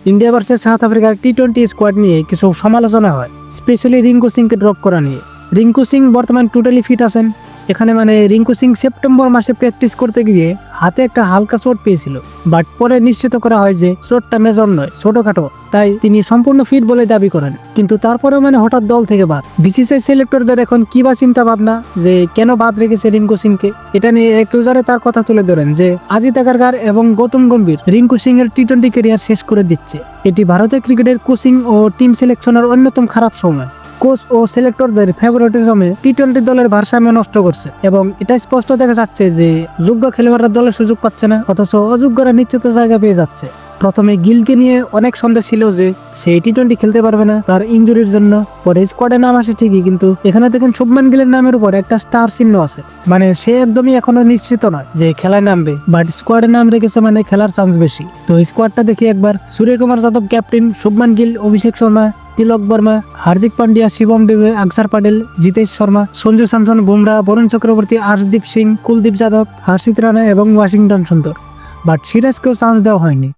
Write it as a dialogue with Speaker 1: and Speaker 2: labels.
Speaker 1: India versus south আফ্রিকার টি-20 squad নিয়ে কিছু সমালোচনা হয়, স্পেশালি রিঙ্কু সিংকে ড্রপ করা নিয়ে। রিঙ্কু সিং বর্তমান টোটালি ফিট আছেন। এখানে রিঙ্কু সিং সেপ্টেম্বর মাসে প্র্যাকটিস করতে গিয়ে হাতে একটা হালকা চোট পেয়েছিল, বাট পরে নিশ্চিত করা হয় যে চোটটা মেজর নয়, ছোটখাটো, তাই তিনি সম্পূর্ণ ফিট বলে দাবি করেন। কিন্তু তারপরেও হঠাৎ দল থেকে বাদ। বিসিসিআই সিলেক্টরদের এখন কি বা চিন্তা ভাবনা যে কেন বাদ রেখেছে রিঙ্কু সিংকে, এটা নিয়ে এক ইউজারে তার কথা তুলে ধরেন যে আজিত আগারকার এবং গৌতম গম্ভীর রিঙ্কু সিং এর টি-20 ক্যারিয়ার শেষ করে দিচ্ছে। এটি ভারতের ক্রিকেটের কোচিং ও টিম সিলেকশনের অন্যতম খারাপ সময়। কোচ ও সিলেক্টরদের ফেভারিটিজমে টি-20 দলের ভারসাম্য নষ্ট করছে এবং এটা স্পষ্ট দেখা যাচ্ছে যে যোগ্য খেলোয়াড়রা দলের সুযোগ পাচ্ছে না, অথচ অযোগ্যরা নিশ্চিত জায়গা পেয়ে যাচ্ছে। প্রথমে গিলকে নিয়ে অনেক সন্দেহ ছিল যে সে টি-20 খেলতে পারবে না তার ইনজুরির জন্য। পরে স্কোয়াডে নাম আসে ঠিকই, কিন্তু এখানে দেখেন শুভমান গিলের নামের উপর একটা স্টার চিহ্ন আছে, সে একদমই এখনো নিশ্চিত নয় যে খেলায় নামবে, বাট স্কোয়াডে নাম রেখেছে খেলার চান্স বেশি। তো স্কোয়াডটা দেখি একবার। সূর্যকুমার যাদব ক্যাপ্টেন, শুভমান গিল, অভিষেক শর্মা, তিলক বর্মা, হার্দিক পান্ডিয়া, শিবম দুবে, আকসার প্যাটেল, জিতেশ শর্মা, সঞ্জু স্যামসন, বুমরা, বরুণ চক্রবর্তী, আর্শদীপ সিং, কুলদীপ যাদব, হর্ষিত রানা এবং ওয়াশিংটন সুন্দর। বাট সিরাজকেও চান্স দেওয়া হয়নি।